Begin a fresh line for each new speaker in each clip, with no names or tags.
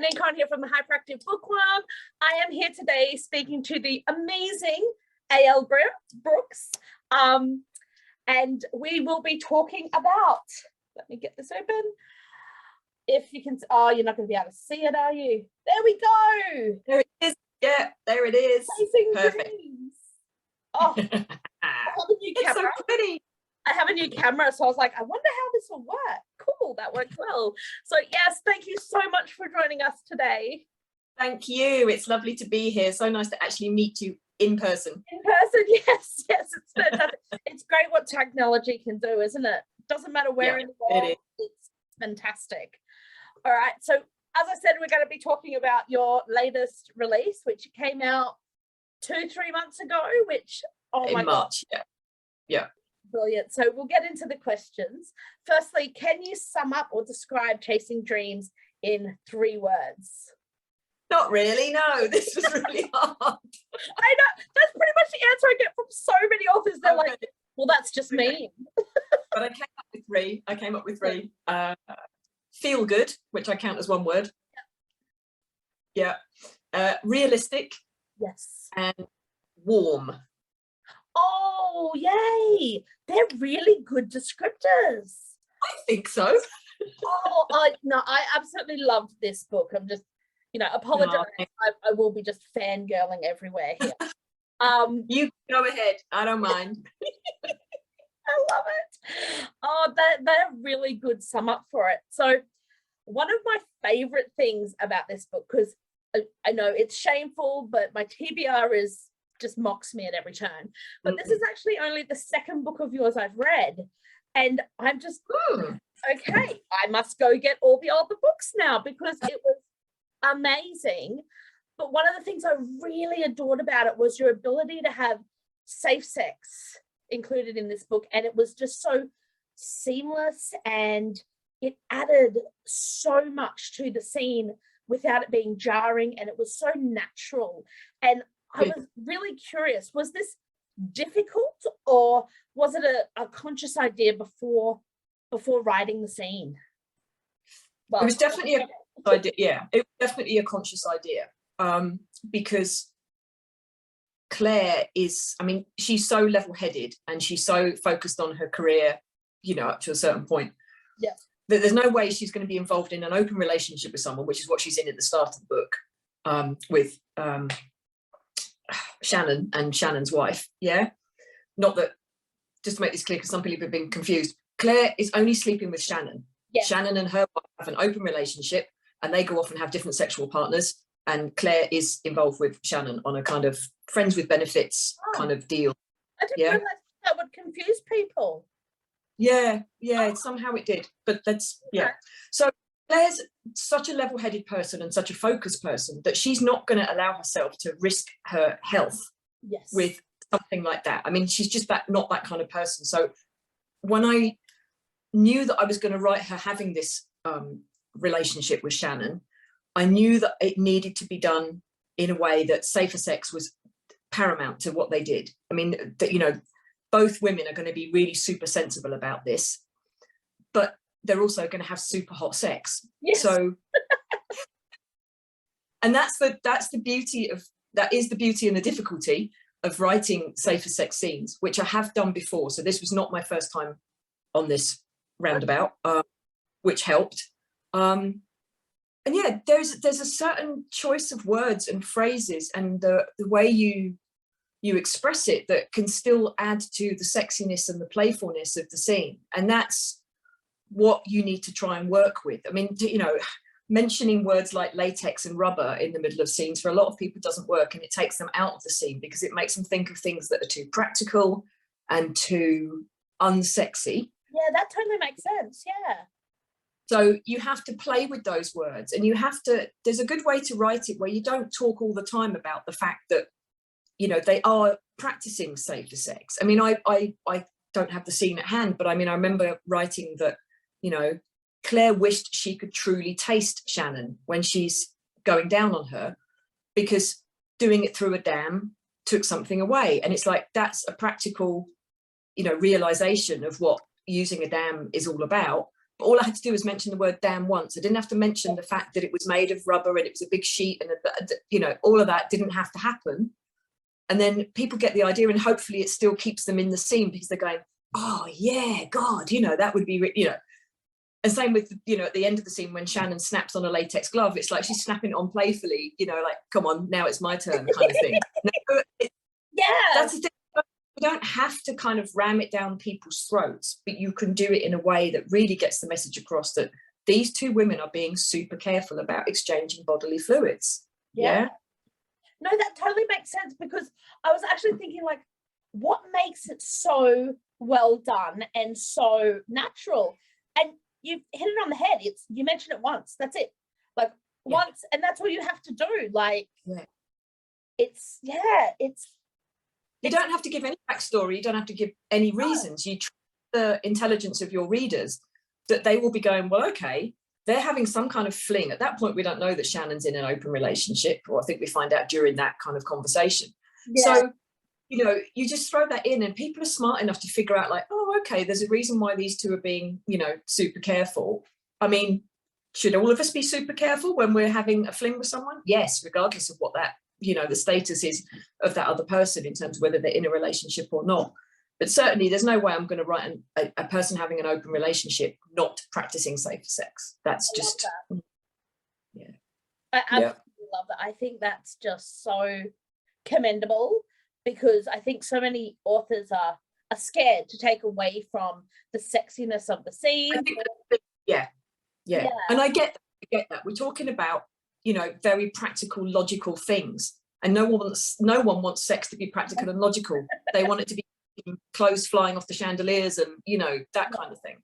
Neen here from the Hyperactive Bookworm. I am here today speaking to the amazing A.L Brooks, and we will be talking about, let me get this open. If you can, oh, you're not going to be able to see it, are you? There we go.
There it is. Yeah, there it is.
Amazing
Perfect.
dreams. Oh, I have a new camera.
It's so pretty.
I have a new camera, so I was like, I wonder how this will work. Cool, that worked well. So yes, thank you so much for joining us today.
Thank you. It's lovely to be here. So nice to actually meet you in person.
In person, yes, it's fantastic. It's great what technology can do, isn't it? Doesn't matter where in the world, it's fantastic. All right, so as I said, we're going to be talking about your latest release, which came out 2-3 months ago, which, oh my
March,
God.
Yeah.
Brilliant. So we'll get into the questions. Firstly, can you sum up or describe Chasing Dreams in 3 words?
Not really, no. This was really hard.
I know. That's pretty much the answer I get from so many authors. They're like, well, that's just me.
But I came up with three. Feel good, which I count as 1 word. Yeah. Realistic.
Yes.
And warm.
Oh, yay. They're really good descriptors.
I think so.
Oh, I absolutely loved this book. I'm just, apologize.
No,
I will be just fangirling everywhere here.
You go ahead. I don't mind.
I love it. Oh, they're really good sum up for it. So one of my favorite things about this book, because I know it's shameful, but my TBR just mocks me at every turn. But this is actually only the 2nd book of yours I've read. And I'm just, okay, I must go get all the other books now because it was amazing. But one of the things I really adored about it was your ability to have safe sex included in this book. And it was just so seamless and it added so much to the scene without it being jarring, and it was so natural. And I was really curious, was this difficult or was it a conscious idea before writing the scene? Well,
it was definitely a idea. Yeah, it was definitely a conscious idea, because Claire is, she's so level-headed and she's so focused on her career, up to a certain point.
Yeah.
That there's no way she's going to be involved in an open relationship with someone, which is what she's in at the start of the book, with Shannon and Shannon's wife. Yeah. Not that, just to make this clear, because some people have been confused, Claire is only sleeping with Shannon. Yeah. Shannon and her wife have an open relationship and they go off and have different sexual partners, and Claire is involved with Shannon on a kind of friends with benefits kind of deal.
I didn't realize that would confuse people.
Yeah, somehow it did, but that's, yeah. So Claire's such a level-headed person and such a focused person that she's not going to allow herself to risk her health with something like that. She's just not that kind of person. So when I knew that I was going to write her having this relationship with Shannon, I knew that it needed to be done in a way that safer sex was paramount to what they did. Both women are going to be really super sensible about this, but they're also going to have super hot sex. Yes. So, and that is the beauty and the difficulty of writing safer sex scenes, which I have done before. So this was not my first time on this roundabout, which helped. And yeah, there's a certain choice of words and phrases and the way you express it that can still add to the sexiness and the playfulness of the scene. And that's what you need to try and work with. Mentioning words like latex and rubber in the middle of scenes for a lot of people doesn't work, and it takes them out of the scene because it makes them think of things that are too practical and too unsexy.
Yeah, that totally makes sense. Yeah.
So you have to play with those words, and there's a good way to write it where you don't talk all the time about the fact that they are practicing safer sex. I don't have the scene at hand, but I remember writing that, Claire wished she could truly taste Shannon when she's going down on her, because doing it through a dam took something away. And it's like, that's a practical, realization of what using a dam is all about. But all I had to do was mention the word damn once. I didn't have to mention the fact that it was made of rubber and it was a big sheet, and you know, all of that didn't have to happen. And then people get the idea, and hopefully it still keeps them in the scene, because they're going, oh yeah, God, you know, that would be, you know. And same with, you know, at the end of the scene when Shannon snaps on a latex glove, it's like she's snapping it on playfully, you know, like, come on, now it's my turn kind of thing. No,
Yeah,
that's the thing. You don't have to kind of ram it down people's throats, but you can do it in a way that really gets the message across that these two women are being super careful about exchanging bodily fluids. Yeah.
No, that totally makes sense, because I was actually thinking, like, what makes it so well done and so natural? And you hit it on the head. It's, you mentioned it once, that's it. Like, once, and that's all you have to do. Like, it's
you don't have to give any backstory, you don't have to give any reasons. You trust the intelligence of your readers that they will be going, well, okay, they're having some kind of fling. At that point, we don't know that Shannon's in an open relationship, or I think we find out during that kind of conversation. So, you know, you just throw that in, and people are smart enough to figure out, like, oh, okay, there's a reason why these two are being, you know, super careful. I mean, should all of us be super careful when we're having a fling with someone? Yes, regardless of what that, you know, the status is of that other person in terms of whether they're in a relationship or not. But certainly there's no way I'm going to write a person having an open relationship not practicing safer sex. That's just, yeah.
I absolutely love that. I think that's just so commendable, because I think so many authors are scared to take away from the sexiness of the scene.
Yeah. And I get that. We're talking about, you know, very practical, logical things, and no one wants sex to be practical and logical. They want it to be clothes flying off the chandeliers and, you know, that kind of thing.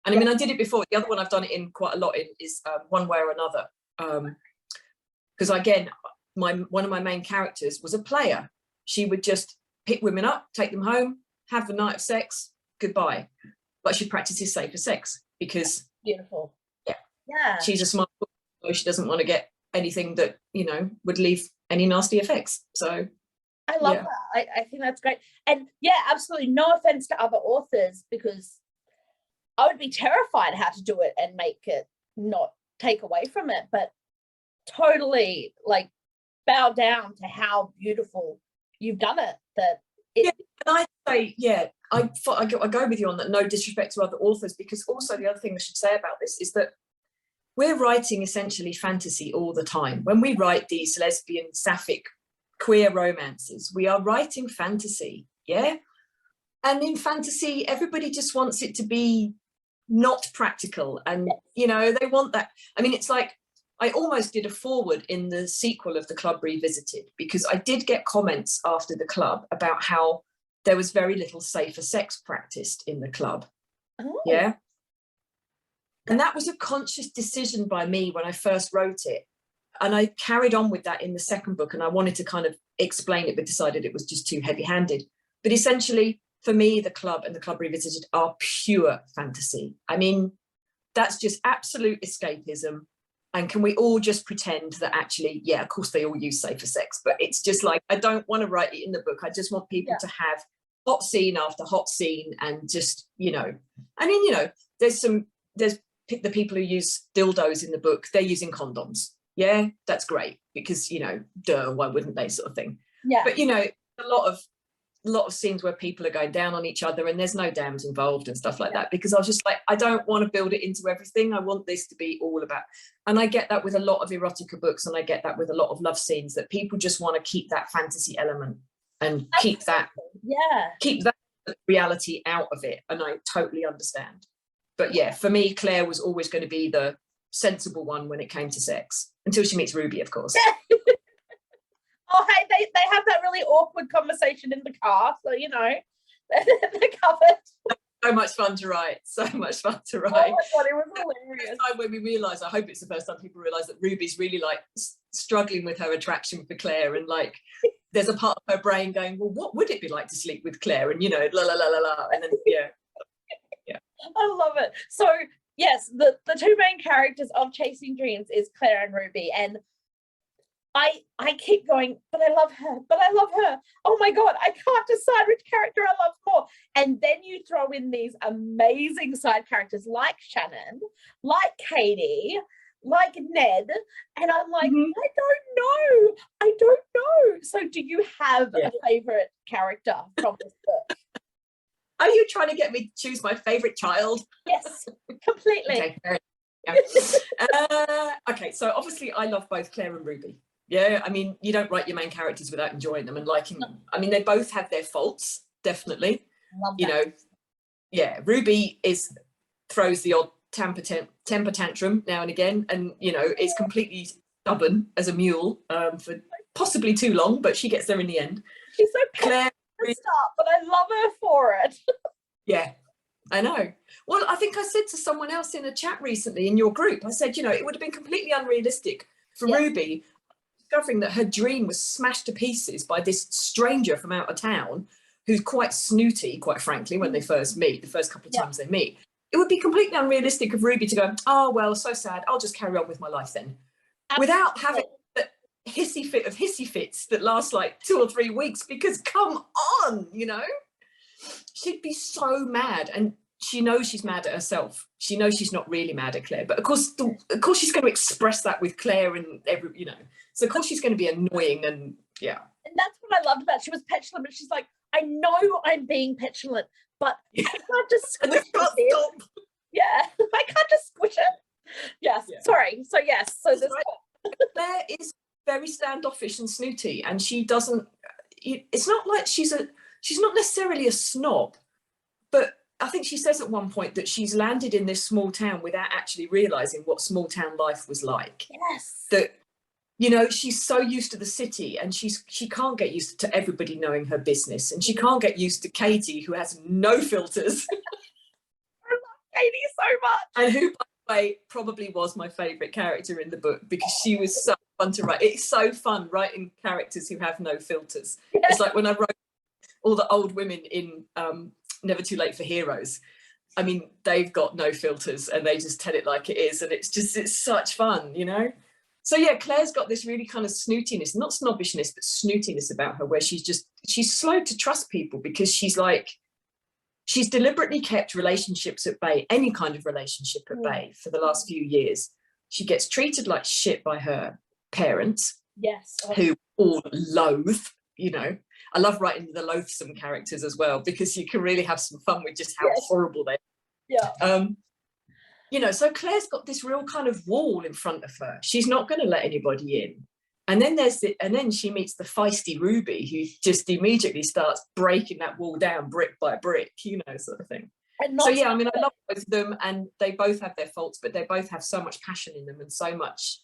And I mean, I did it before. The other one I've done it in quite a lot in is One Way or Another, because again, one of my main characters was a player. She would just pick women up, take them home, have a night of sex, goodbye. But she practices safer sex because
beautiful.
She's a smart woman, so she doesn't want to get anything that, you know, would leave any nasty effects. So
I love that. I think that's great. And yeah, absolutely no offense to other authors, because I would be terrified how to do it and make it not take away from it, but totally like bow down to how beautiful you've done it. And
I say, I go with you on that. No disrespect to other authors, because also the other thing I should say about this is that we're writing essentially fantasy all the time. When we write these lesbian, sapphic, queer romances, we are writing fantasy, yeah? And in fantasy, everybody just wants it to be not practical. And, you know, they want that. I mean, it's like, I almost did a foreword in the sequel of The Club Revisited, because I did get comments after the club about how there was very little safer sex practiced in the club. Yeah. And that was a conscious decision by me when I first wrote it. And I carried on with that in the second book, and I wanted to kind of explain it, but decided it was just too heavy-handed. But essentially, for me, The Club and The Club Revisited are pure fantasy. I mean, that's just absolute escapism. And can we all just pretend that actually, yeah, of course they all use safer sex, but it's just like, I don't want to write it in the book. I just want people to have hot scene after hot scene, and just, you know, I mean, you know, there's the people who use dildos in the book, they're using condoms. Yeah, that's great, because, you know, duh, why wouldn't they, sort of thing. Yeah. But, you know, a lot of scenes where people are going down on each other and there's no dams involved and stuff like that, because I was just like, I don't want to build it into everything. I want this to be all about, and I get that with a lot of erotica books, and I get that with a lot of love scenes, that people just want to keep that fantasy element and keep that reality out of it. And I totally understand. But yeah, for me, Claire was always going to be the sensible one when it came to sex, until she meets Ruby, of course.
Oh, hey, they have that really awkward conversation in the car, so, you know, they're covered.
So much fun to write. So much fun to write.
Oh my God, it was hilarious.
The time when we realise, I hope it's the first time people realise that Ruby's really like struggling with her attraction for Claire, and like there's a part of her brain going, well, what would it be like to sleep with Claire? And, you know, la la la la la, and then
I love it. So yes, the two main characters of Chasing Dreams is Claire and Ruby, and I keep going, but I love her, but I love her. Oh my God, I can't decide which character I love more. And then you throw in these amazing side characters like Shannon, like Katie, like Ned. And I'm like, I don't know. So do you have a favorite character from this book?
Are you trying to get me to choose my favorite child?
Yes, completely.
Okay, fair enough. Yeah. Okay, so obviously I love both Claire and Ruby. Yeah, I mean, you don't write your main characters without enjoying them and liking them. I mean, they both have their faults, definitely.
Love that.
You know, yeah, Ruby throws the odd temper tantrum now and again, and you know, is completely stubborn as a mule for possibly too long, but she gets there in the end.
She's so
Claire,
but I love her for it.
Yeah, I know. Well, I think I said to someone else in a chat recently in your group, I said, you know, it would have been completely unrealistic for Ruby discovering that her dream was smashed to pieces by this stranger from out of town who's quite snooty, quite frankly, when they first meet, the first couple of times they meet. It would be completely unrealistic of Ruby to go, oh, well, so sad, I'll just carry on with my life then. Absolutely. Without having the hissy fit of hissy fits that last like 2 or 3 weeks, because come on, you know? She'd be so mad, and she knows she's mad at herself. She knows she's not really mad at Claire, but of course she's going to express that with Claire and you know. So of course she's going to be annoying, and yeah. And
that's what I loved about it. She was petulant, but she's like, I know I'm being petulant, but I can't just squish it. Yeah, I can't just squish it. Yes, sorry. So yes, so this
Claire is very standoffish and snooty, and she doesn't. It's not like she's not necessarily a snob, but I think she says at one point that she's landed in this small town without actually realizing what small town life was like.
Yes.
That, you know, she's so used to the city, and she can't get used to everybody knowing her business, and she can't get used to Katie, who has no filters.
I love Katie so much.
And who, by the way, probably was my favourite character in the book, because she was so fun to write. It's so fun writing characters who have no filters. Yeah. It's like when I wrote all the old women in Never Too Late for Heroes. I mean, they've got no filters and they just tell it like it is, and it's such fun, you know? So yeah, Claire's got this really kind of snootiness, not snobbishness, but snootiness about her, where she's slow to trust people, because she's deliberately kept relationships at bay, any kind of relationship at bay, for the last few years. She gets treated like shit by her parents, who all loathe, you know. I love writing the loathsome characters as well, because you can really have some fun with just how horrible they are.
Yeah.
You know, so Claire's got this real kind of wall in front of her. She's not going to let anybody in. And then she meets the feisty Ruby, who just immediately starts breaking that wall down brick by brick, you know, sort of thing. So yeah, I mean, I love both of them, and they both have their faults, but they both have so much passion in them and so much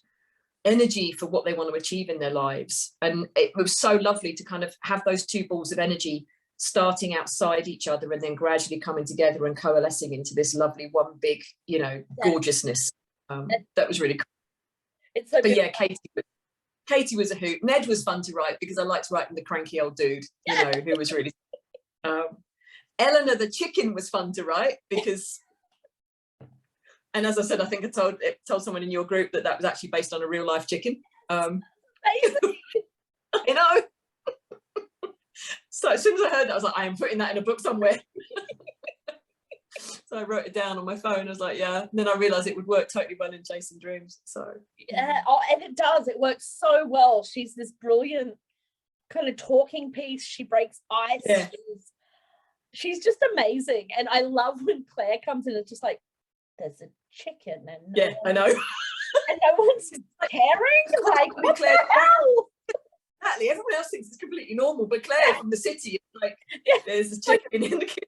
energy for what they want to achieve in their lives. And it was so lovely to kind of have those two balls of energy starting outside each other and then gradually coming together and coalescing into this lovely one big, you know, gorgeousness. That was really cool.
It's so
but yeah, Katie was a hoot. Ned was fun to write, because I liked writing the cranky old dude, you know, who was really Eleanor the chicken was fun to write, because, and as I said, I think I told someone in your group that was actually based on a real life chicken. You know. So as soon as I heard that, I was like, I am putting that in a book somewhere. So I wrote it down on my phone. I was like, yeah. And then I realised it would work totally well in Chasing Dreams. So
yeah, and it does. It works so well. She's this brilliant kind of talking piece. She breaks ice.
Yeah.
She's just amazing. And I love when Claire comes in. It's just like, there's a chicken, and
I know.
And no one's caring. Like, what the hell?
Exactly. Everyone else thinks it's completely normal, but Claire from the city is like, there's a chicken in the kitchen.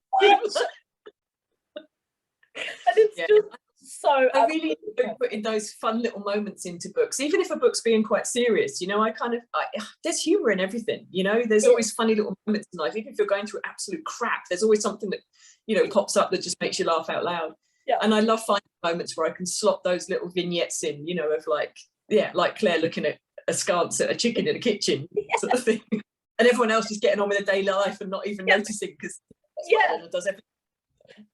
And it's just so.
I really enjoy putting those fun little moments into books, even if a book's being quite serious. You know, there's humour in everything. You know, there's always funny little moments in life. Even if you're going through absolute crap, there's always something that, you know, pops up that just makes you laugh out loud. Yeah. And I love finding moments where I can slot those little vignettes in, you know, of like Claire looking at askance at a chicken in a kitchen, sort of thing, and everyone else just getting on with their daily life and not even noticing, because does everything.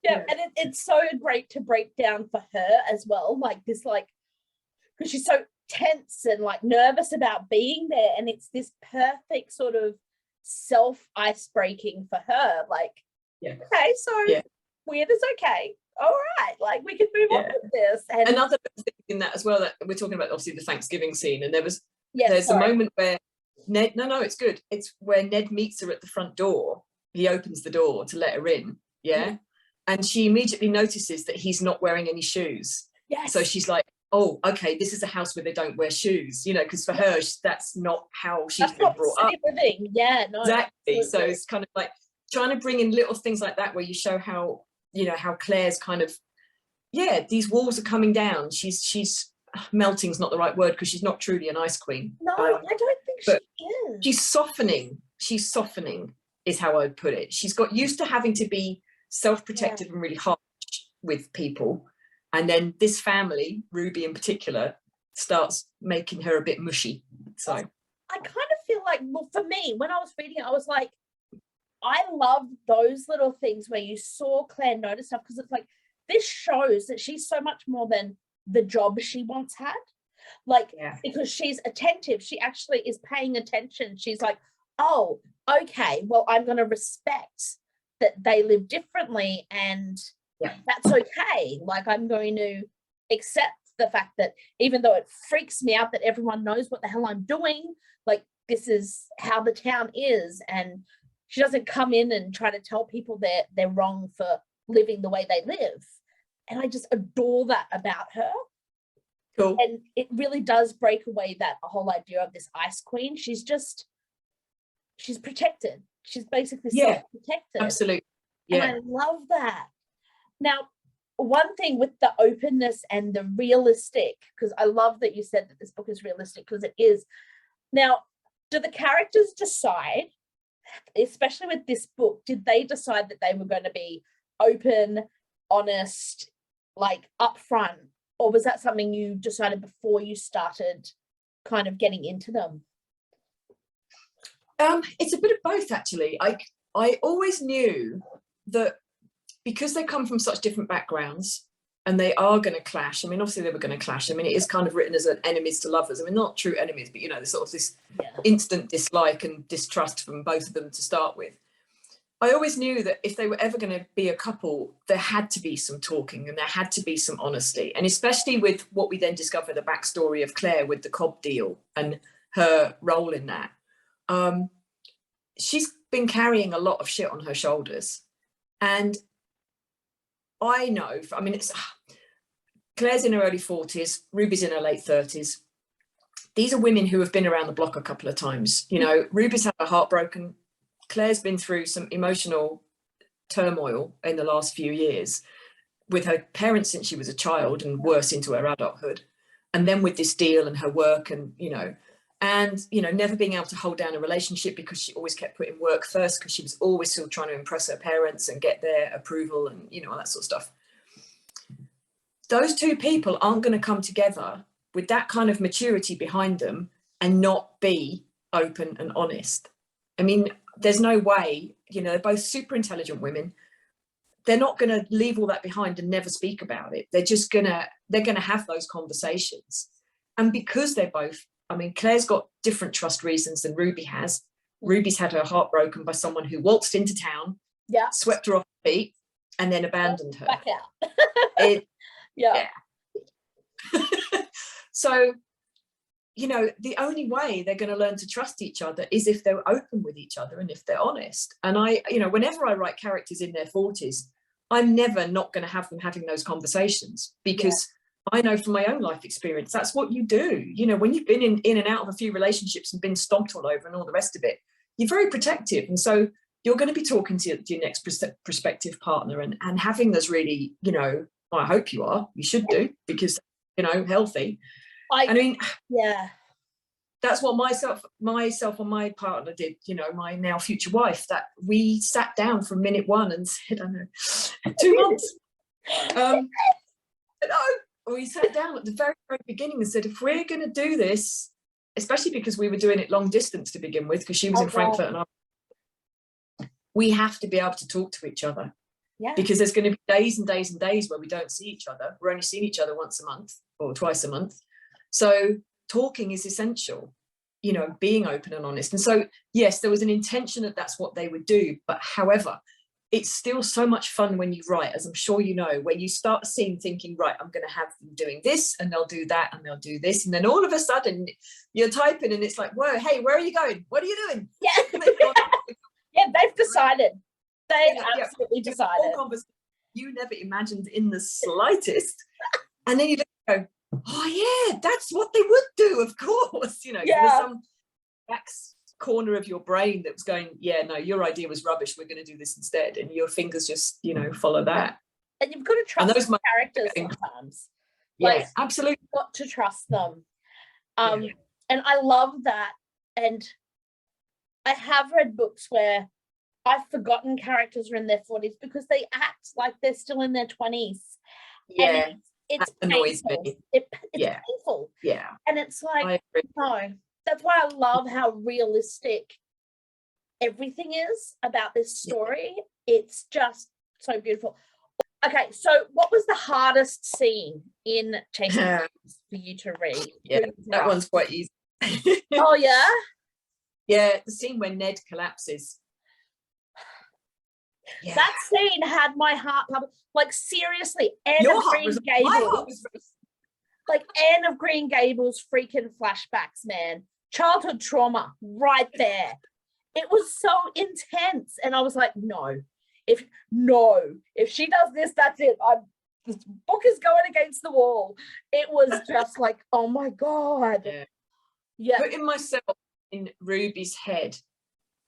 And it's so great to break down for her as well, like this, like, because she's so tense and like nervous about being there, and it's this perfect sort of self ice breaking for her. Like, okay, so weird is okay. All right, like we can move on with this. And
another thing in that as well, that we're talking about obviously the Thanksgiving scene, and there's a moment where Ned, no, it's good. It's where Ned meets her at the front door. He opens the door to let her in, and she immediately notices that he's not wearing any shoes.
Yes.
So she's like, oh, okay, this is a house where they don't wear shoes, you know, because for her, that's not how she's been brought up.
Living. Yeah, no,
exactly.
Absolutely.
So it's kind of like trying to bring in little things like that where you show how, you know, how Claire's kind of, these walls are coming down. She's melting's not the right word because she's not truly an ice queen.
No, I don't think she is.
She's softening. She's softening is how I'd put it. She's got used to having to be self-protective and really harsh with people. And then this family, Ruby in particular, starts making her a bit mushy. So
I kind of feel like, well, for me, when I was reading it, I was like, I love those little things where you saw Claire notice stuff, because it's like, this shows that she's so much more than the job she once had. Like, because she's attentive, she actually is paying attention. She's like, oh, okay, well, I'm going to respect that they live differently, and that's okay. Like, I'm going to accept the fact that even though it freaks me out that everyone knows what the hell I'm doing, like, this is how the town is. And she doesn't come in and try to tell people they're wrong for living the way they live. And I just adore that about her.
Cool.
And it really does break away that whole idea of this ice queen. She's protected. She's basically self-protected.
Absolutely. Yeah.
And I love that. Now, one thing with the openness and the realistic, because I love that you said that this book is realistic, because it is. Now, do the characters decide, especially with this book, did they decide that they were going to be open, honest, like upfront, or was that something you decided before you started kind of getting into them?
It's a bit of both, actually. I always knew that because they come from such different backgrounds and they are going to clash. I mean, obviously they were going to clash. I mean, it is kind of written as an enemies to lovers. I mean, not true enemies, but, you know, there's sort of this instant dislike and distrust from both of them to start with. I always knew that if they were ever going to be a couple, there had to be some talking and there had to be some honesty. And especially with what we then discover, the backstory of Claire with the Cobb deal and her role in that. She's been carrying a lot of shit on her shoulders. And I know, I mean, Claire's in her early 40s, Ruby's in her late 30s. These are women who have been around the block a couple of times. You know, Ruby's had her heart broken. Claire's been through some emotional turmoil in the last few years with her parents since she was a child and worse into her adulthood. And then with this deal and her work and, you know, never being able to hold down a relationship because she always kept putting work first because she was always still trying to impress her parents and get their approval and, you know, all that sort of stuff. Those two people aren't going to come together with that kind of maturity behind them and not be open and honest. I mean, there's no way, you know, they're both super intelligent women. They're not going to leave all that behind and never speak about it. They're going to have those conversations. And because they're both, I mean, Claire's got different trust reasons than Ruby has. Ruby's had her heart broken by someone who waltzed into town, swept her off her feet, and then abandoned her.
Back out.
So, you know, the only way they're going to learn to trust each other is if they're open with each other and if they're honest. And I, you know, whenever I write characters in their 40s, I'm never not going to have them having those conversations because I know from my own life experience, that's what you do. You know, when you've been in and out of a few relationships and been stomped all over and all the rest of it, you're very protective. And so you're going to be talking to your next prospective partner and having those really, you know, well, I hope you are, you should do, because, you know, healthy. I mean, that's what myself and my partner did, you know, my now future wife, that we sat down from minute one and said, I don't know, 2 months. We sat down at the very, very beginning and said, if we're going to do this, especially because we were doing it long distance to begin with, because she was in Frankfurt and we have to be able to talk to each other. Yeah. Because there's going to be days and days and days where we don't see each other. We're only seeing each other once a month or twice a month. So talking is essential, you know, being open and honest. And so, yes, there was an intention that that's what they would do. But however, it's still so much fun when you write, as I'm sure you know, when you start a scene thinking, right, I'm going to have them doing this and they'll do that and they'll do this. And then all of a sudden you're typing and it's like, whoa, hey, where are you going? What are you doing?
Yeah. Yeah, they've decided. They've absolutely decided.
You never imagined in the slightest. And then you just go, oh yeah, that's what they would do, of course. You know, there's some back corner of your brain that was going, yeah, no, your idea was rubbish, we're going to do this instead. And your fingers just, you know, follow that.
And you've got to trust the characters sometimes. Like,
yeah, absolutely.
You've got to trust them. And I love that. And I have read books where I've forgotten characters are in their 40s because they act like they're still in their 20s.
Yeah,
and it's
that annoys
painful.
me.
It's painful.
Yeah.
And it's like, no. That's why I love how realistic everything is about this story. It's just so beautiful. Okay, so what was the hardest scene in Chasing for you to read?
Yeah, that one's quite easy.
Oh, yeah?
Yeah, the scene when Ned collapses.
Yeah. That scene had my heart pumping. Like, seriously, Anne of Green Gables. Like, Anne of Green Gables freaking flashbacks, man. Childhood trauma right there. It was so intense. And I was like, no. If she does this, that's it. This book is going against the wall. It was just like, oh my God. Yeah.
Putting myself in Ruby's head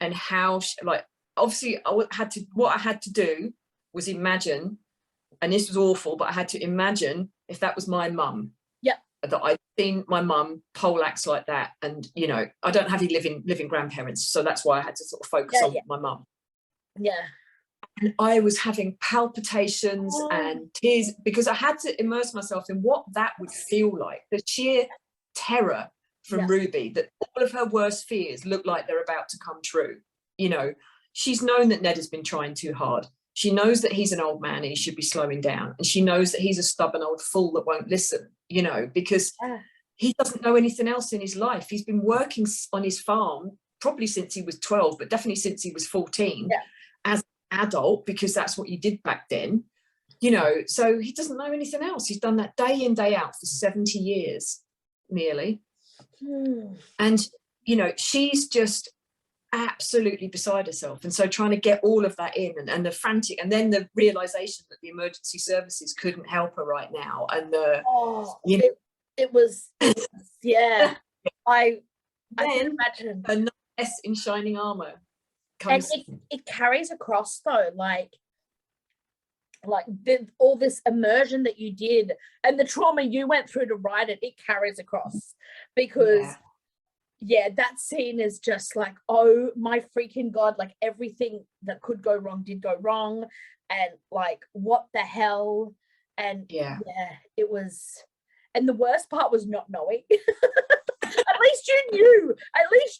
and how she, like, obviously what I had to do was imagine, and this was awful, but I had to imagine if that was my mum.
Yeah.
That I'd seen my mum poleaxe like that. And, you know, I don't have any living grandparents. So that's why I had to sort of focus on my mum.
Yeah.
And I was having palpitations and tears because I had to immerse myself in what that would feel like. The sheer terror from Ruby, that all of her worst fears look like they're about to come true. You know, she's known that Ned has been trying too hard. She knows that he's an old man and he should be slowing down. And she knows that he's a stubborn old fool that won't listen, you know, because he doesn't know anything else in his life. He's been working on his farm probably since he was 12, but definitely since he was 14 as an adult, because that's what you did back then, you know. So he doesn't know anything else. He's done that day in, day out for 70 years, nearly. And, you know, she's just absolutely beside herself. And so trying to get all of that in and the frantic, and then the realization that the emergency services couldn't help her right now. And
it was yeah. I can imagine.
A nurse in shining armor
comes. And it carries across though, like all this immersion that you did and the trauma you went through to write it carries across, because that scene is just like, oh my freaking God, like everything that could go wrong did go wrong, and like what the hell. And it was, and the worst part was not knowing. At least you knew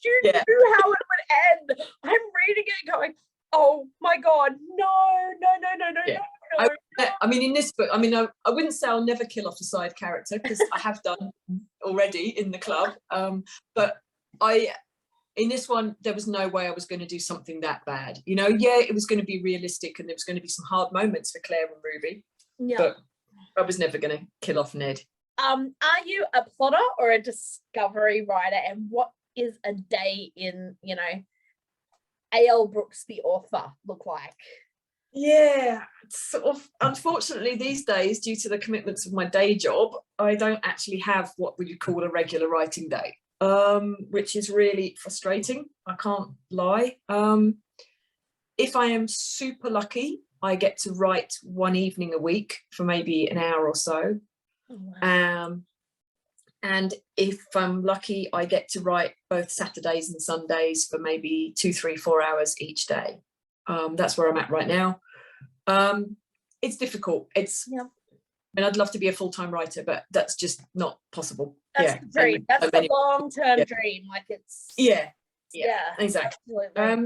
knew how it would end. I'm reading it going, oh my God, no.
I mean, in this book, I mean, I wouldn't say I'll never kill off a side character, because I have done already in the club. But in this one, there was no way I was going to do something that bad. You know, it was going to be realistic and there was going to be some hard moments for Claire and Ruby. Yeah. But I was never going to kill off Ned.
Are you a plotter or a discovery writer? And what is a day in, you know, A.L Brooks, the author, look like?
Yeah, sort of, unfortunately these days, due to the commitments of my day job, I don't actually have what we would call a regular writing day, which is really frustrating. I can't lie. If I am super lucky, I get to write one evening a week for maybe an hour or so. Oh, wow. And if I'm lucky, I get to write both Saturdays and Sundays for maybe 2, 3, 4 hours each day. That's where I'm at right now. It's difficult. And I'd love to be a full-time writer, but that's just not possible.
That's the dream. That's the long-term dream. Like it's
exactly.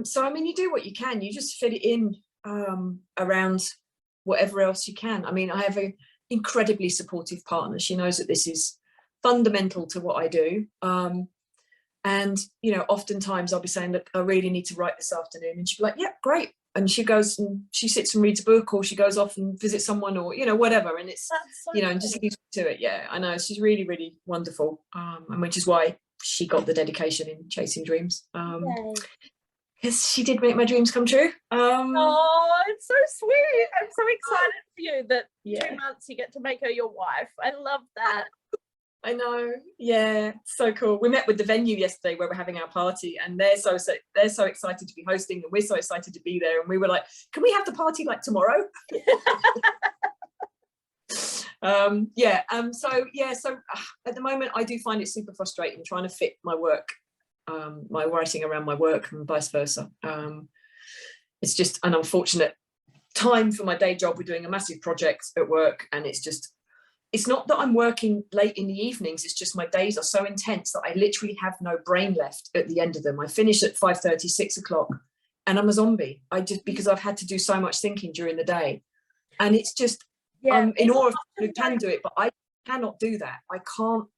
So I mean, you do what you can. You just fit it in around whatever else you can. I mean, I have an incredibly supportive partner. She knows that this is fundamental to what I do. And, you know, oftentimes I'll be saying, look, I really need to write this afternoon. And she'll be like, yeah, great. And she goes and she sits and reads a book, or she goes off and visits someone, or, you know, whatever. And it's,
That's so
you know, and just leaves me to it. Yeah, I know. She's really, really wonderful. And which is why she got the dedication in Chasing Dreams. Because she did make my dreams come true.
Oh, it's so sweet. I'm so excited for you that 2 months you get to make her your wife. I love that.
I know, yeah, so cool. We met with the venue yesterday where we're having our party, and they're so excited to be hosting, and we're so excited to be there. And we were like, can we have the party like tomorrow? So at the moment I do find it super frustrating trying to fit my work, my writing around my work, and vice versa. It's just an unfortunate time for my day job. We're doing a massive project at work, and it's not that I'm working late in the evenings, it's just my days are so intense that I literally have no brain left at the end of them. I finish at 5:30, 6 o'clock, and I'm a zombie. Because I've had to do so much thinking during the day. And it's just, I'm in awe of people who can do it, but I cannot do that. I can't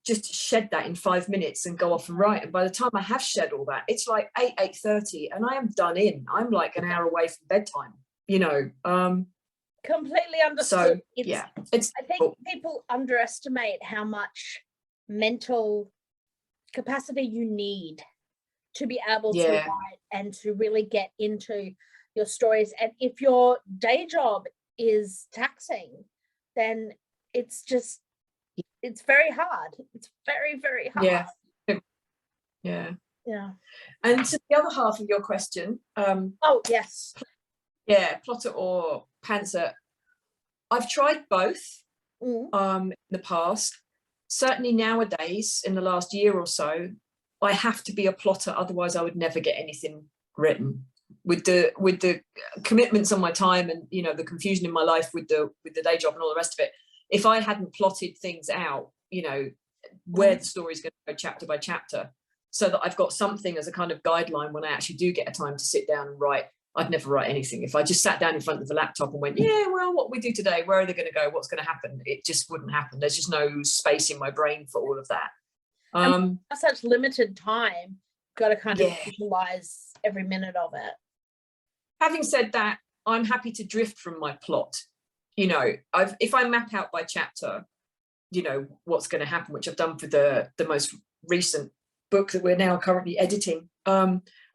just shed that in 5 minutes and go off and write. And by the time I have shed all that, it's like 8:30, and I am done in. I'm like an hour away from bedtime, you know.
Completely understood.
So
I think people underestimate how much mental capacity you need to be able to write and to really get into your stories. And if your day job is taxing, then it's very hard. It's very, very hard.
Yeah.
And
to the other half of your question,
oh yes,
plotter or pantser, I've tried both in the past. Certainly nowadays, in the last year or so, I have to be a plotter, otherwise I would never get anything written. With the commitments on my time and, you know, the confusion in my life with the day job and all the rest of it, if I hadn't plotted things out, you know, where the story's going to go chapter by chapter, so that I've got something as a kind of guideline when I actually do get a time to sit down and write, I'd never write anything. If I just sat down in front of the laptop and went, yeah, well, what we do today, where are they going to go? What's going to happen? It just wouldn't happen. There's just no space in my brain for all of that.
Such limited time, got to kind of visualize every minute of it.
Having said that, I'm happy to drift from my plot. You know, if I map out by chapter, you know, what's going to happen, which I've done for the most recent book that we're now currently editing.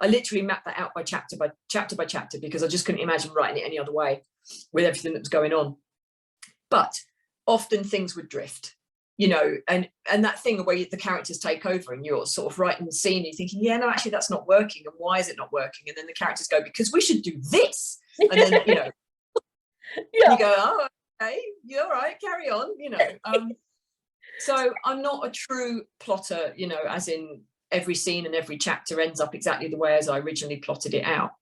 I literally mapped that out by chapter by chapter, because I just couldn't imagine writing it any other way with everything that was going on. But often things would drift, you know, and that thing where the characters take over and you're sort of writing the scene and you're thinking, yeah, no, actually that's not working. And why is it not working? And then the characters go, because we should do this. And then, you know, you go, oh, okay, you're all right, carry on, you know. So I'm not a true plotter, you know, as in every scene and every chapter ends up exactly the way as I originally plotted it out.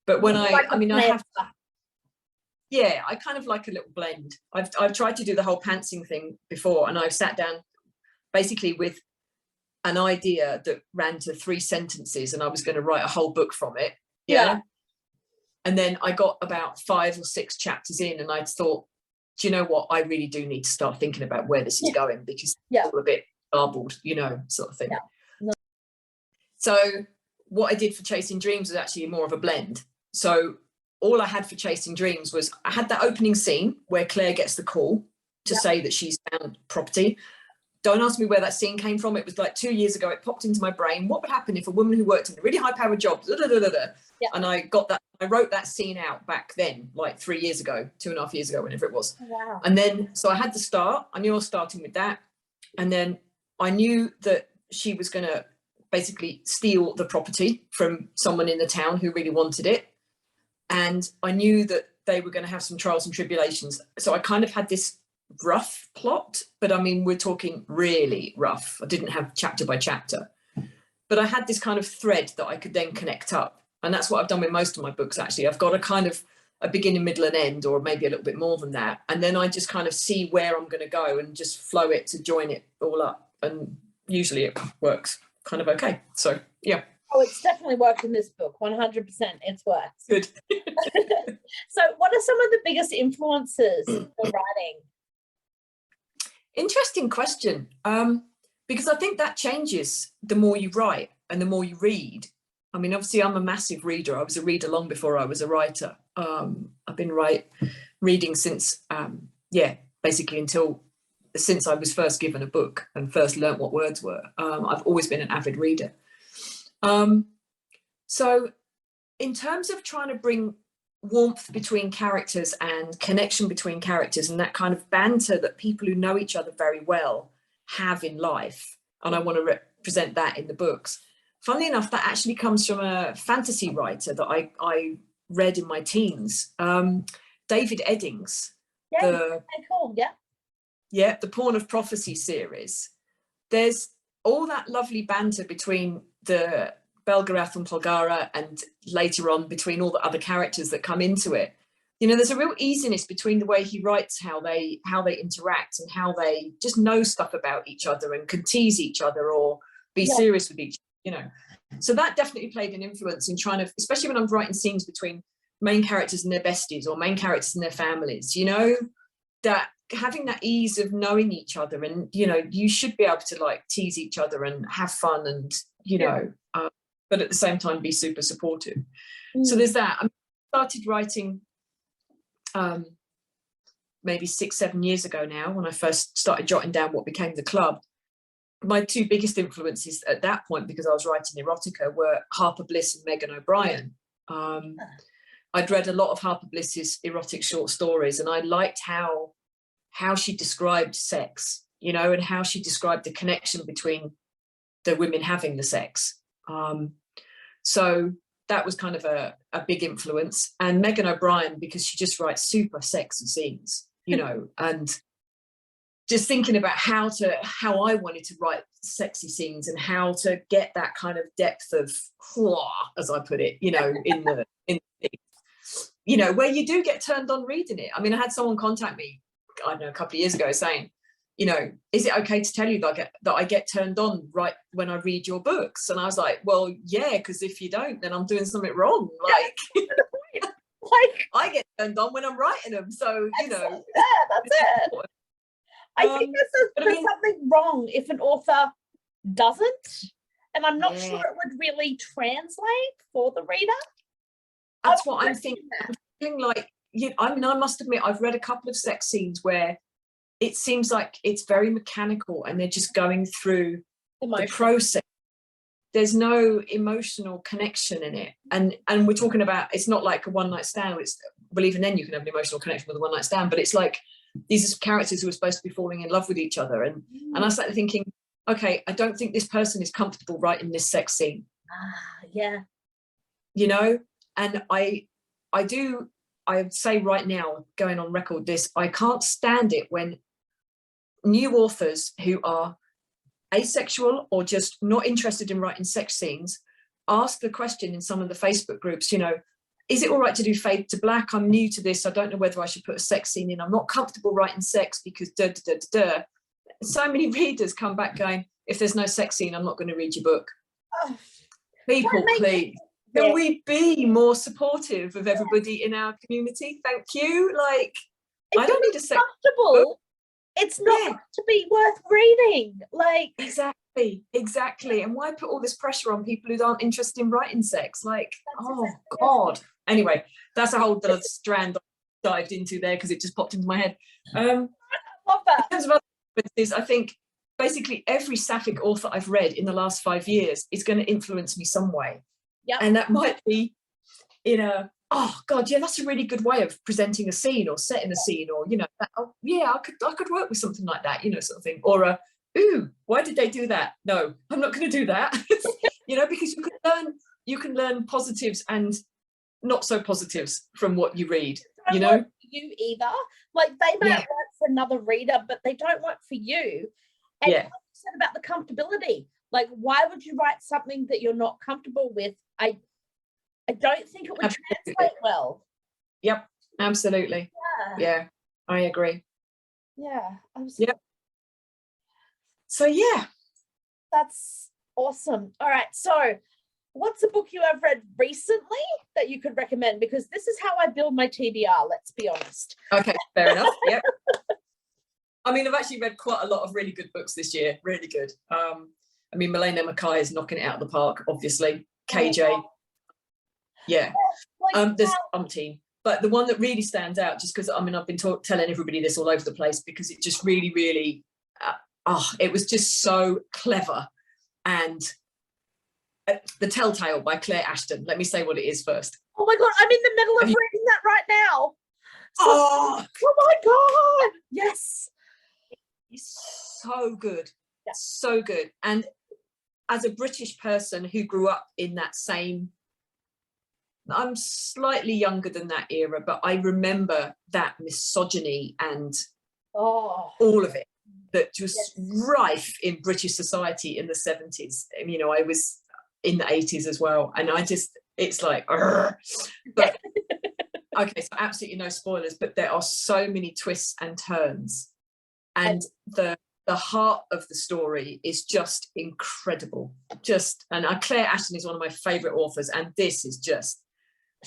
But when I kind of like a little blend. I've tried to do the whole pantsing thing before, and I've sat down basically with an idea that ran to 3 sentences, and I was going to write a whole book from it. Yeah. And then I got about 5 or 6 chapters in, and I thought, do you know what? I really do need to start thinking about where this is going, because it's all a bit garbled, you know, sort of thing. So what I did for Chasing Dreams was actually more of a blend. So all I had for Chasing Dreams was I had that opening scene where Claire gets the call to say that she's found property. Don't ask me where that scene came from. It was like 2 years ago. It popped into my brain. What would happen if a woman who worked in a really high-powered job, and I wrote that scene out back then, like 3 years ago, 2.5 years ago, whenever it was.
Wow.
And then, so I had the start. I knew I was starting with that. And then I knew that she was going to basically steal the property from someone in the town who really wanted it. And I knew that they were going to have some trials and tribulations. So I kind of had this rough plot, but I mean, we're talking really rough. I didn't have chapter by chapter, but I had this kind of thread that I could then connect up. And that's what I've done with most of my books, actually. I've got a kind of a beginning, middle and end, or maybe a little bit more than that. And then I just kind of see where I'm going to go and just flow it to join it all up. And usually it works kind of okay. So, yeah.
Oh, it's definitely worked in this book. 100%. It's worked.
Good.
So what are some of the biggest influences for writing?
Interesting question. Because I think that changes the more you write and the more you read. I mean, obviously, I'm a massive reader. I was a reader long before I was a writer. I've been reading since, basically since I was first given a book and first learnt what words were. I've always been an avid reader. So in terms of trying to bring warmth between characters and connection between characters and that kind of banter that people who know each other very well have in life, and I want to represent that in the books. Funnily enough, that actually comes from a fantasy writer that I read in my teens, David Eddings.
Yeah, cool.
Yeah, the Pawn of Prophecy series. There's all that lovely banter between the Belgarath and Polgara, and later on between all the other characters that come into it. You know, there's a real easiness between the way he writes how they interact and how they just know stuff about each other and can tease each other or be serious with each other, you know. So that definitely played an influence in trying to, especially when I'm writing scenes between main characters and their besties or main characters and their families, you know, that having that ease of knowing each other, and, you know, you should be able to like tease each other and have fun and, you know, but at the same time be super supportive. So there's that. I started writing maybe 6-7 years ago now, when I first started jotting down what became the club. My two biggest influences at that point, because I was writing erotica, were Harper Bliss and Megan O'Brien. I'd read a lot of Harper Bliss's erotic short stories, and I liked how she described sex, you know, and how she described the connection between the women having the sex. So that was kind of a big influence. And Megan O'Brien, because she just writes super sexy scenes, you know, and just thinking about how I wanted to write sexy scenes and how to get that kind of depth of, as I put it, you know, in the you know, where you do get turned on reading it. I mean, I had someone contact me, I don't know, a couple of years ago saying, you know, is it okay to tell you that I get turned on right when I read your books? And I was like, well, yeah, because if you don't, then I'm doing something wrong. Like, I get turned on when I'm writing them. So, you know.
Yeah, that's it. I think there's something wrong if an author doesn't. And I'm not sure it would really translate for the reader.
That's what I'm thinking. I'm feeling like, I mean, I must admit, I've read a couple of sex scenes where it seems like it's very mechanical and they're just going through the process. There's no emotional connection in it. And we're talking about, it's not like a one-night stand. Well, even then you can have an emotional connection with a one-night stand, but it's like these are characters who are supposed to be falling in love with each other. And I started thinking, okay, I don't think this person is comfortable writing this sex scene.
Yeah.
You know, and I would say right now, going on record this, I can't stand it when new authors who are asexual or just not interested in writing sex scenes ask the question in some of the Facebook groups, you know, is it all right to do fade to black? I'm new to this. I don't know whether I should put a sex scene in. I'm not comfortable writing sex because So many readers come back going, if there's no sex scene, I'm not going to read your book. People, please. Can we be more supportive of everybody in our community? Thank you. Like, I don't need a sex book.
It's not to be worth reading. Like,
exactly. And why put all this pressure on people who aren't interested in writing sex? Like, God. Anyway, that's a whole other strand I dived into there because it just popped into my head. I love that. In terms of other influences, I think basically every Sapphic author I've read in the last 5 years is going to influence me some way. Yeah. And that might be in a, oh God, yeah, that's a really good way of presenting a scene or setting a scene, or, you know, I could work with something like that, you know, sort of thing. Or ooh, why did they do that? No, I'm not going to do that. You know, because you can learn positives and not so positives from what you read, you know.
For you either, like they might work for another reader, but they don't work for you. And like you said about the comfortability, like why would you write something that you're not comfortable with? I don't think it would translate well.
Yep, absolutely. Yeah, I agree.
Yeah, absolutely.
Yep. So yeah,
that's awesome. All right, so what's a book you have read recently that you could recommend? Because this is how I build my TBR, let's be honest.
Okay, fair enough. Yep. I mean, I've actually read quite a lot of really good books this year, really good. I mean, Milena Mackay is knocking it out of the park, obviously. KJ, yeah. There's umpteen, but the one that really stands out, just because, I mean, I've been telling everybody this all over the place, because it just really, it was just so clever. And The Telltale by Claire Ashton. Let me say what it is first.
Oh my God, I'm in the middle of reading that right now. So,
oh
my God, yes.
It's so good.
Yeah.
So good. And as a British person who grew up in that same, I'm slightly younger than that era, but I remember that misogyny and all of it that was rife in British society in the 70s. And, you know, I was in the 80s as well. And it's like, but okay, so absolutely no spoilers, but there are so many twists and turns. And the heart of the story is just incredible. And Claire Ashton is one of my favorite authors, and this is just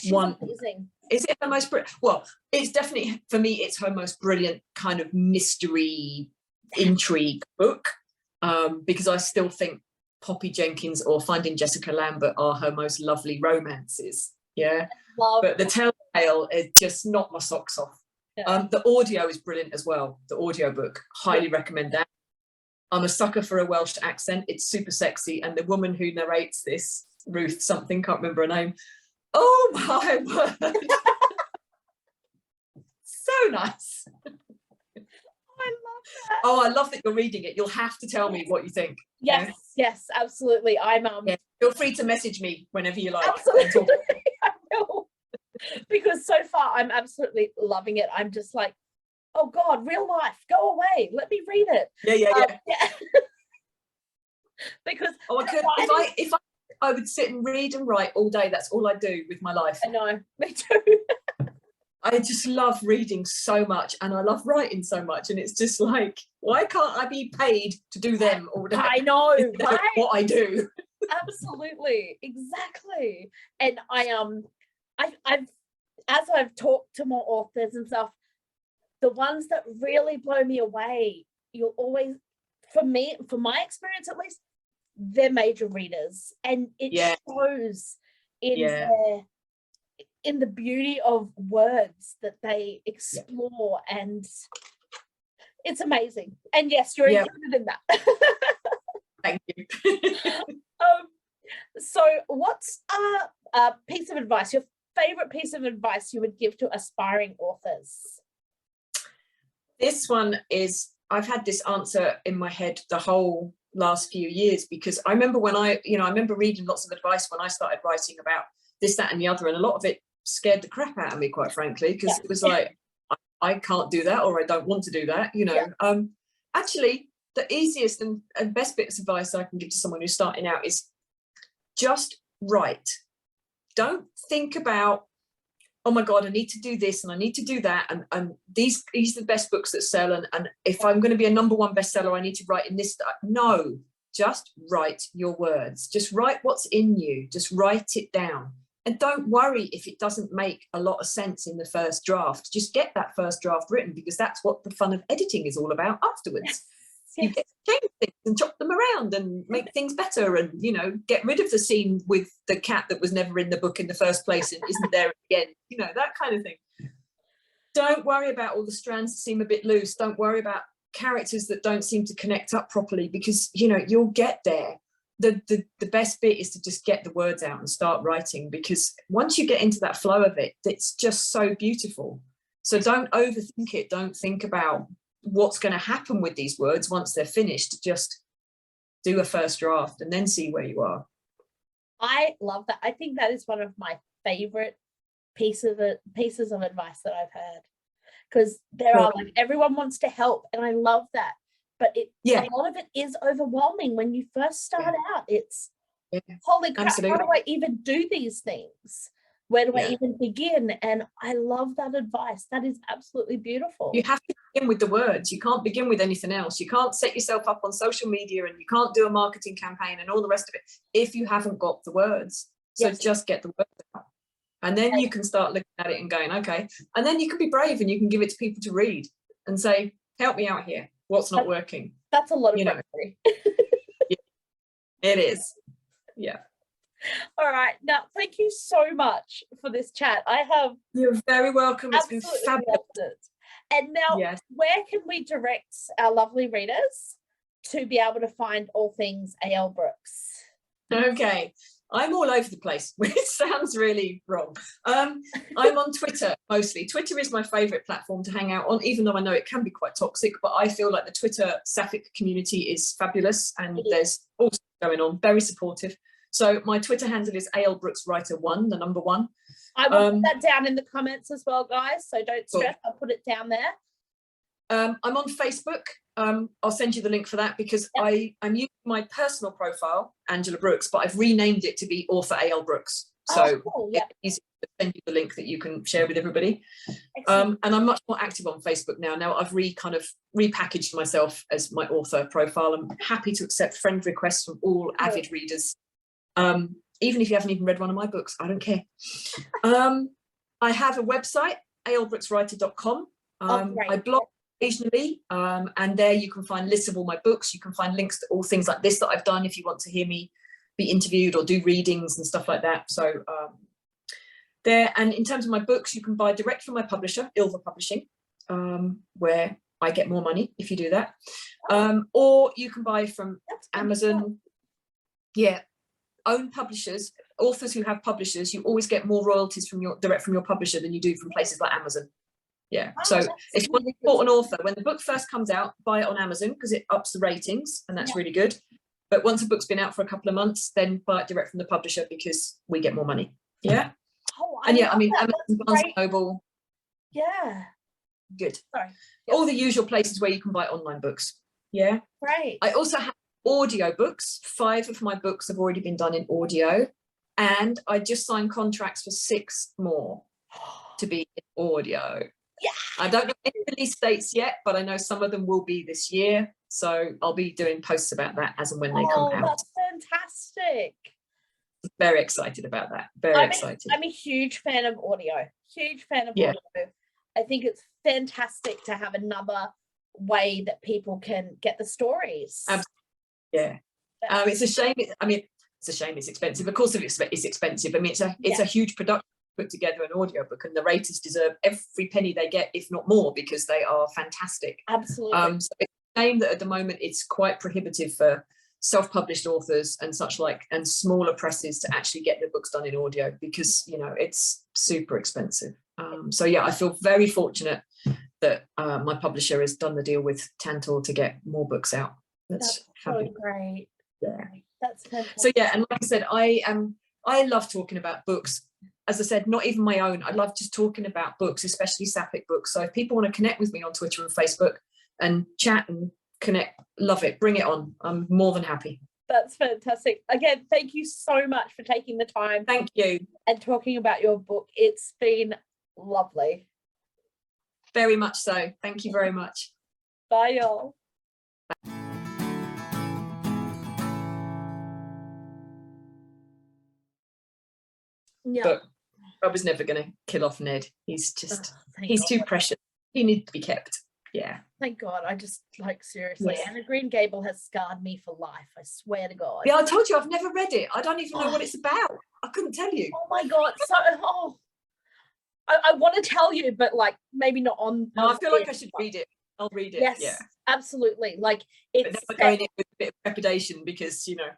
amazing. Is it her most well, it's definitely, for me, it's her most brilliant kind of mystery intrigue book, because I still think Poppy Jenkins or Finding Jessica Lambert are her most lovely romances. Yeah, but The Telltale is just knocked my socks off. Yeah. The audio is brilliant as well. The audiobook, highly recommend that. I'm a sucker for a Welsh accent. It's super sexy, and the woman who narrates this, Ruth something, can't remember her name. Oh my word. So nice.
I love that.
Oh, I love that you're reading it. You'll have to tell me what you think.
Yes, absolutely. I'm
feel free to message me whenever you like.
Absolutely. I will. Because so far I'm absolutely loving it. I'm just like, oh God, real life, go away. Let me read it.
Yeah.
Because
if I would sit and read and write all day, that's all I do with my life.
I know, me too.
I just love reading so much, and I love writing so much, and it's just like, why can't I be paid to do them all day?
I know, right?
What I do.
Absolutely, exactly. And I've as I've talked to more authors and stuff, the ones that really blow me away, you'll always, from my experience at least, they're major readers, and it shows in the beauty of words that they explore, and it's amazing. And yes, you're included in that.
Thank you.
So what's a piece of advice, your favorite piece of advice you would give to aspiring authors?
This one is, I've had this answer in my head the whole last few years, because I remember when I remember reading lots of advice when I started writing about this, that and the other, and a lot of it scared the crap out of me, quite frankly, because it was like, I can't do that, or I don't want to do that, you know. Actually, the easiest and best bit of advice I can give to someone who's starting out is just write. Don't think about, oh my God, I need to do this and I need to do that, and these are the best books that sell, and if I'm going to be a #1 bestseller, I need to write in this. No, just write your words. Just write what's in you. Just write it down. And don't worry if it doesn't make a lot of sense in the first draft. Just get that first draft written, because that's what the fun of editing is all about afterwards. You get to change things and chop them around and make things better, and, you know, get rid of the scene with the cat that was never in the book in the first place and isn't there again, you know, that kind of thing. Don't worry about all the strands that seem a bit loose. Don't worry about characters that don't seem to connect up properly, because, you know, you'll get there. The best bit is to just get the words out and start writing, because once you get into that flow of it, it's just so beautiful. So don't overthink it. Don't think about what's going to happen with these words once they're finished. Just do a first draft and then see where you are.
I love that. I think that is one of my favorite pieces of advice that I've heard, because there are, like, everyone wants to help, and I love that, but a lot of it is overwhelming when you first start out. It's holy crap, how do I even do these things? Where do I even begin? And I love that advice. That is absolutely beautiful. You have to
begin with the words. You can't begin with anything else. You can't set yourself up on social media, and you can't do a marketing campaign and all the rest of it if you haven't got the words. So just get the words out. And then you can start looking at it and going, okay. And then you can be brave and you can give it to people to read and say, help me out here. what's not working.
That's a lot of
You know.
bravery.
It is. Yeah.
All right. Now, thank you so much for this chat. I have
You're very welcome. It's been
absolutely
fabulous.
loved it. And now,
Yes.
where can we direct our lovely readers to be able to find all things A.L Brooks?
Okay. I'm all over the place, which sounds really wrong. I'm on Twitter mostly. Twitter is my favorite platform to hang out on, even though I know it can be quite toxic, but I feel like the Twitter Sapphic community is fabulous and there's also going on, very supportive. So my Twitter handle is A.L Brooks Writer 1, the number 1.
I will put that down in the comments as well, guys. So don't stress, I'll put it down there.
I'm on Facebook. I'll send you the link for that because I'm using my personal profile, Angela Brooks, but I've renamed it to be author A.L Brooks. So
cool.
it's easy to send you the link that you can share with everybody. And I'm much more active on Facebook now. Now I've repackaged myself as my author profile. I'm happy to accept friend requests from all avid readers. Even if you haven't even read one of my books, I don't care. I have a website, albrookswriter.com. I blog occasionally, and there you can find lists of all my books. You can find links to all things like this that I've done if you want to hear me be interviewed or do readings and stuff like that. So there, and in terms of my books, you can buy direct from my publisher, Ilva Publishing, where I get more money if you do that. Or you can buy from Amazon. Yeah, own publishers, authors who have publishers, you always get more royalties from direct from your publisher than you do from places like Amazon. Yeah, so if you want to support an author, when the book first comes out, buy it on Amazon because it ups the ratings and that's really good. But once a book's been out for a couple of months, then buy it direct from the publisher because we get more money. Yeah. And I mean, Amazon, Barnes & Noble.
Yeah.
Good.
Sorry.
All the usual places where you can buy online books. Yeah.
Great.
I also have audio books. 5 of my books have already been done in audio. And I just signed contracts for 6 more to be in audio.
Yeah.
I don't know any release dates yet, but I know some of them will be this year. So I'll be doing posts about that as and when they come out.
That's fantastic.
Very excited about that. Very excited.
I'm a huge fan of audio. Huge fan of audio. I think it's fantastic to have another way that people can get the stories.
Absolutely. Yeah. It's a shame. I mean, it's a shame it's expensive. Of course, it's expensive. I mean, it's a huge production to put together an audiobook, and the writers deserve every penny they get, if not more, because they are fantastic.
Absolutely.
So it's a shame that at the moment it's quite prohibitive for self-published authors and such like, and smaller presses to actually get their books done in audio because, you know, it's super expensive. So yeah, I feel very fortunate that my publisher has done the deal with Tantor to get more books out. That's
so great.
Yeah.
That's fantastic.
So yeah, and like I said, I love talking about books. As I said, not even my own. I love just talking about books, especially Sapphic books. So if people want to connect with me on Twitter and Facebook and chat and connect, love it. Bring it on. I'm more than happy.
That's fantastic. Again, thank you so much for taking the time.
Thank you.
And talking about your book. It's been lovely.
Very much so. Thank you very much.
Bye, y'all. Yeah.
But I was never going to kill off Ned. He's just, he's too precious. He needs to be kept. Yeah.
Thank God. I just, like, seriously. And the Green Gable has scarred me for life. I swear to God.
Yeah, I told you I've never read it. I don't even know what it's about. I couldn't tell you.
Oh my God. So, I want to tell you, but like maybe not on.
No, I feel like I should read it. I'll read it.
Yes,
yeah,
absolutely. Like it's
going in with a bit of trepidation because, you know.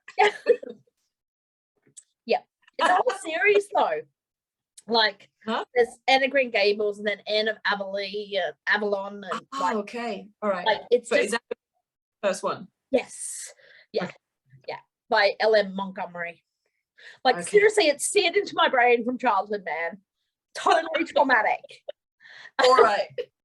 Yeah, it's a whole series though. Like there's Anne Green Gables and then Anne of Avalon. And like,
okay, all right.
Like it's
is that the first one?
Yes. Yeah. Okay. Yeah. By L.M. Montgomery. Like seriously, it's seared into my brain from childhood, man. Totally traumatic.
All right.